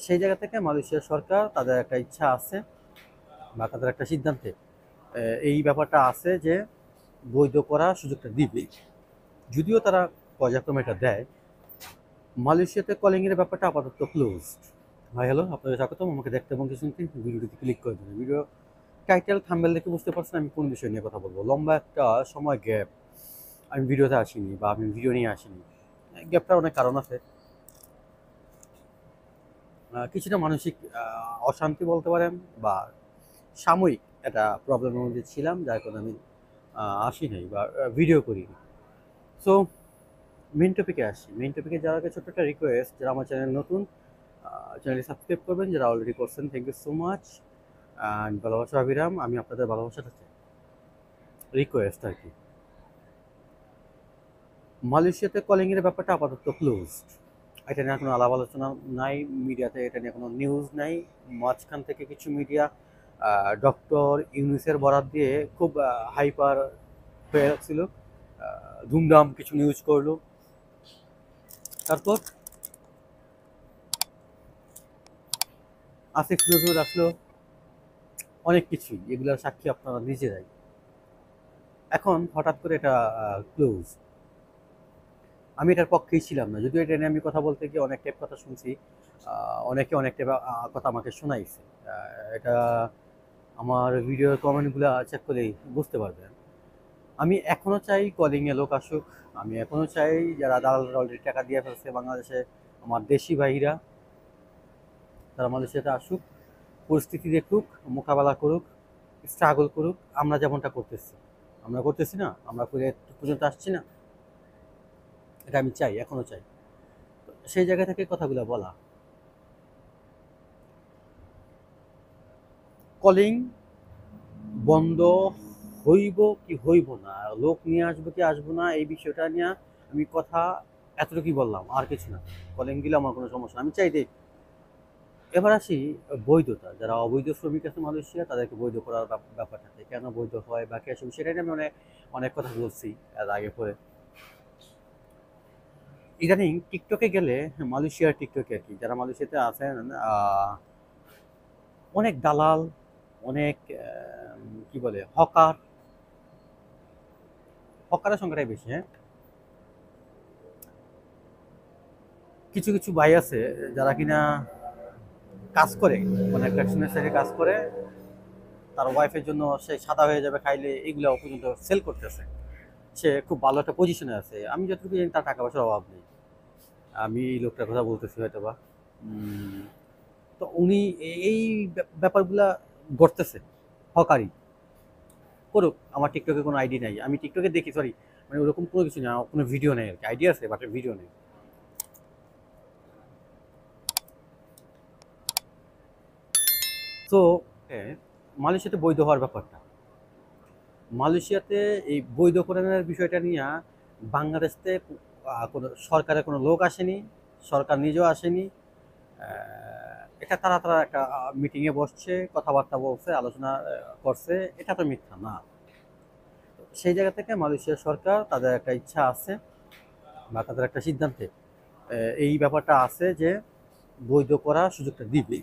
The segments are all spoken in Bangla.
সেই জায়গা থেকে মালয়েশিয়ার সরকার তাদের একটা ইচ্ছা আছে বা তাদের একটা সিদ্ধান্তে এই ব্যাপারটা আছে যে বৈধ করার সুযোগটা দিবে। যদিও তারা পর্যায়ক্রমে এটা দেয়। মালয়েশিয়াতে কলিংয়ের ব্যাপারটা আপাতত ক্লোজড। ভাই হ্যালো, আপনাদের স্বাগতম। আমাকে দেখতে এবং কি শুনতে ভিডিওটিতে ক্লিক করে দেবেন। ভিডিও টাইটেল থাম্বনেল দেখে বুঝতে পারছেন আমি কোন বিষয় নিয়ে কথা বলবো। লম্বা একটা সময় গ্যাপ, আমি ভিডিওতে আসিনি বা আমি ভিডিও নিয়ে আসিনি। গ্যাপটার অনেক কারণ আছে। কিছুটা মানসিক অশান্তি বলতে পারেন বা সাময়িক একটা প্রবলেমের মধ্যে ছিলাম, যার কারণে আমি আসি নাই বা ভিডিও করিনি। সো মেন টপিকে আসি। মেন টপিকে যাওয়ার আগে ছোট্ট একটা রিকোয়েস্ট, যারা আমার চ্যানেল নতুন চ্যানেলটি সাবস্ক্রাইব করবেন, যারা অলরেডি করছেন thank you so much. And ভালোবাসা অবিরাম, আমি আপনাদের ভালোবাসাটা চাই। রিকোয়েস্ট আর কি। মালয়েশিয়াতে কলিংয়ের ব্যাপারটা আপাতত ক্লোজড। এটা নিয়ে কোনো আলাপ আলোচনা নাই মিডিয়াতে, এটা নিয়ে কোনো নিউজ নাই। মাঝখান থেকে কিছু মিডিয়া ডক্টর ইউনুসের বরাত দিয়ে খুব হাইপার হয়ে যাচ্ছিল, ধুমধাম কিছু নিউজ করলো। তারপর আসিফ নজরুল আসলো, অনেক কিছুই, এগুলোর সাক্ষী আপনারা নিজেরাই। এখন হঠাৎ করে এটা ক্লোজ। আমি এটার পক্ষেই ছিলাম না, যদিও এটা নিয়ে আমি কথা বলতে গিয়ে অনেক টাইপ কথা শুনছি। অনেকে অনেক টাইপ কথা আমাকে শোনাইছে। এটা আমার ভিডিওর কমেন্টগুলো চেক করলেই বুঝতে পারবেন। আমি এখনও চাই কলিংয়ে লোক আসুক। আমি এখনও চাই যারা দালালরা অলরেডি টাকা দিয়ে ফেলছে বাংলাদেশে, আমার দেশি ভাইরা, তারা মালয়েশিয়াতে আসুক, পরিস্থিতি দেখুক, মোকাবেলা করুক, স্ট্রাগল করুক। আমরা যেমনটা করতেছি, আমরা করতেছি না, আমরা করে পর্যন্ত আসছি না, এটা আমি চাই, এখনও চাই। সেই জায়গা থেকে কথাগুলো বলা। কলিং বন্ধ হইব কি হইব না, লোক নিয়ে আসবো কি আসবো না, এই বিষয়টা নিয়ে আমি কথা এতটুকুই বললাম, আর কিছু না। কলিং দিলে আমার কোনো সমস্যা না, আমি চাই দেখ। এবার আসি বৈধতা। যারা অবৈধ শ্রমিক আছে মালয়েশিয়া, তাদেরকে বৈধ করার ব্যাপারটাতে কেন বৈধ হয় বা কে আসবে, সেটা নিয়ে আমি অনেক অনেক কথা বলছি এর আগে পরে। ইদানিং টিকটকে গেলে, মালয়েশিয়ার টিকটকে আর কি, যারা মালয়েশিয়াতে আছেন, অনেক দালাল, অনেক কি বলে, হকার, হকারের সংখ্যাটাই বেশি। হ্যাঁ, কিছু কিছু ভাই আছে যারা কিনা কাজ করে, মানে ট্রাকশনের সাইডে কাজ করে, তার ওয়াইফের জন্য সে সাদা হয়ে যাবে খাইলে, এগুলো পর্যন্ত সেল করতেছে। সে খুব ভালো একটা পজিশনে আছে, আমি যতটুকু জানি তার টাকা পয়সার অভাব নেই। আমি এই লোকটার কথা বলতেছি হয়তো বা। তো উনি এই ব্যাপারগুলা গড়তেছে। হকারি করুক, আমার টিকটকে কোনো আইডি নাই, আমি টিকটকে দেখি, সরি মানে ওরকম কোনো কিছু নেই, আমার কোনো ভিডিও নেই আর কি। আইডিয়া আছে বাট ভিডিও নেই। তো মালয়েশিয়াতে বৈধ হওয়ার ব্যাপারটা, মালয়েশিয়াতে এই বৈধকরণের বিষয়টা নিয়ে বাংলাদেশতে কোনো সরকারের কোনো লোক আসেনি, সরকার নিজেও আসেনি। এটা তারা তারা একটা মিটিংয়ে বসছে, কথাবার্তা বলছে, আলোচনা করছে, এটা তো মিথ্যা না। সেই জায়গা থেকে মালয়েশিয়ার সরকার তাদের একটা ইচ্ছা আছে বা তাদের একটা সিদ্ধান্তে এই ব্যাপারটা আছে যে বৈধ করার সুযোগটা দিবে।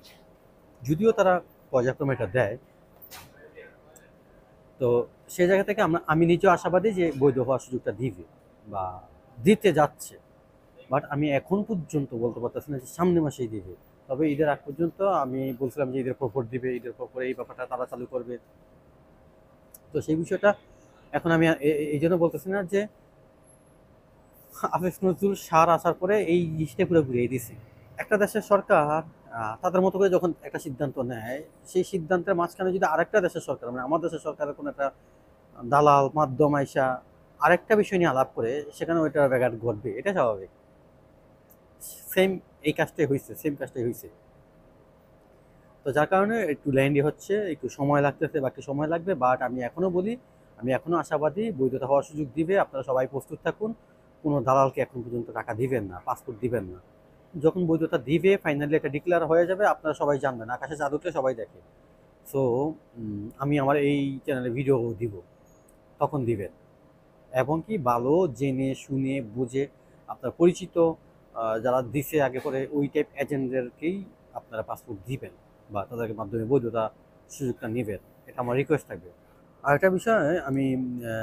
যদিও তারা পর্যায়ক্রমে এটা দেয়। তো সেই জায়গা থেকে আমি নিজেও আশাবাদী যে বৈধ হওয়ার সুযোগটা দিবে বা দিতে যাচ্ছে। বাট আমি এখন পর্যন্ত বলতে পারতেছি না যে সামনে মাসেই দিবে। তবে ঈদের আগ পর্যন্ত আমি বলছিলাম যে ঈদের পর দিবে, ঈদের পর এই ব্যাপারটা তারা চালু করবে। তো সেই বিষয়টা এখন আমি এই জন্য বলতেছি না যে আফিফ নজরুল সার আসার পরে এই জিনিসটা পুরো ঘুরিয়ে দিছে। একটা দেশের সরকার তাদের মতো করে যখন একটা সিদ্ধান্ত নেয়, সেই সিদ্ধান্তের মাঝখানে যদি আরেকটা দেশের সরকার, মানে আমার দেশের সরকারের কোনো একটা দালাল মাধ্যম আইসা আরেকটা বিষয় নিয়ে আলাপ করে, সেখানে ওইটার ব্যাঘাত ঘটবে, এটা স্বাভাবিক। সেম এই কাজটাই হয়েছে, সেম কাজটাই হয়েছে। তো যার কারণে একটু লেন্দি হচ্ছে, একটু সময় লাগতেছে বা একটু সময় লাগবে। বাট আমি এখনও বলি, আমি এখনও আশাবাদী বৈধতা হওয়ার সুযোগ দিবে। আপনারা সবাই প্রস্তুত থাকুন। কোনো দালালকে এখন পর্যন্ত টাকা দিবেন না, পাসপোর্ট দিবেন না। যখন বৈধতা দিবে, ফাইনালি একটা ডিক্লেয়ার হয়ে যাবে, আপনারা সবাই জানবেন, আকাশে চাঁদ উঠলে সবাই দেখে। সো আমি আমার এই চ্যানেলে ভিডিও দিব, তখন দিবেন। এবং কি ভালো জেনে শুনে বুঝে, আপনার পরিচিত যারা দিছে আগে পরে ওই টাইপ এজেন্টদেরকেই আপনারা পাসপোর্ট দিবেন বা তাদের মাধ্যমে বৈধতা সুযোগটা নেবেন, এটা আমার রিকোয়েস্ট থাকবে। আর একটা বিষয় আমি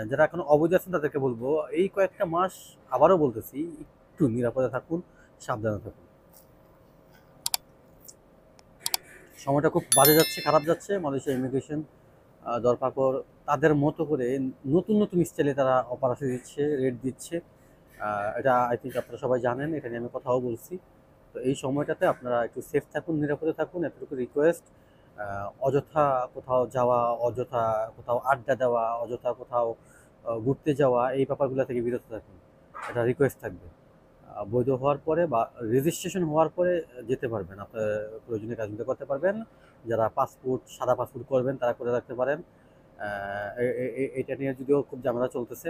যারা এখন অবৈধ আছেন তাদেরকে বলবো, এই কয়েকটা মাস আবারও বলতেছি, একটু নিরাপদে থাকুন, সাবধানে থাকুন। সময়টা খুব বাজে যাচ্ছে, খারাপ যাচ্ছে। মালয়েশিয়া ইমিগ্রেশন দরপাকড় তাদের মতো করে নতুন নতুন স্টাইলে তারা অপারেশন দিচ্ছে, রেট দিচ্ছে। এটা আই থিঙ্ক আপনারা সবাই জানেন, এটা নিয়ে আমি কথাও বলছি। তো এই সময়টাতে আপনারা একটু সেফ থাকুন, নিরাপদে থাকুন, এতটুকু রিকোয়েস্ট। অযথা কোথাও যাওয়া, অযথা কোথাও আড্ডা দেওয়া, অযথা কোথাও ঘুরতে যাওয়া, এই ব্যাপারগুলো থেকে বিরত থাকুন, এটা রিকোয়েস্ট থাকবে। বৈধ হওয়ার পরে বা রেজিস্ট্রেশন হওয়ার পরে যেতে পারবেন, আপনার প্রয়োজনীয় কাজগুলো করতে পারবেন। যারা পাসপোর্ট, সাদা পাসপোর্ট করবেন তারা করে রাখতে পারেন। এটা নিয়ে যদিও খুব ঝামেলা চলতেছে,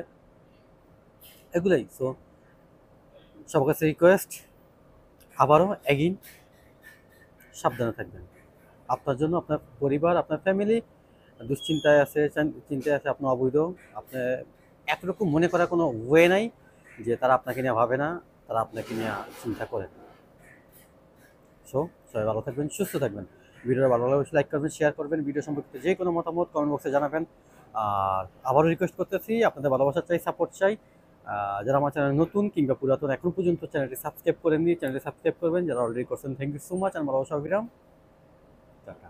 এগুলাই। সো সবার কাছে রিকোয়েস্ট, আবারও এগিন, সাবধানে থাকবেন। আপনার জন্য, আপনার পরিবার, আপনার ফ্যামিলি দুশ্চিন্তায় আছে, চিন্তায় আছে, আপনি অবৈধ। আপনি এতটুকু মনে করার কোনো ওয়ে নাই যে তারা আপনাকে নিয়ে ভাবে না, তারা আপনাকে নিয়ে চিন্তা করে। সো সবাই ভালো থাকবেন, সুস্থ থাকবেন। ভিডিওটা ভালো লাগলে লাইক করবেন, শেয়ার করবেন। ভিডিও সম্পর্কিত যে কোনো মতামত কমেন্ট বক্সে জানাবেন। আর আবারও রিকোয়েস্ট করতেছি, আপনাদের ভালোবাসা চাই, সাপোর্ট চাই। যারা আমার চ্যানেল নতুন কিংবা পুরাতন এখন পর্যন্ত চ্যানেলটি সাবস্ক্রাইব করেননি, চ্যানেলটি সাবস্ক্রাইব করবেন। যারা অলরেডি করছেন, থ্যাংক ইউ সো মাচ। আর ভালোবাসা অবিরাম। টাটা।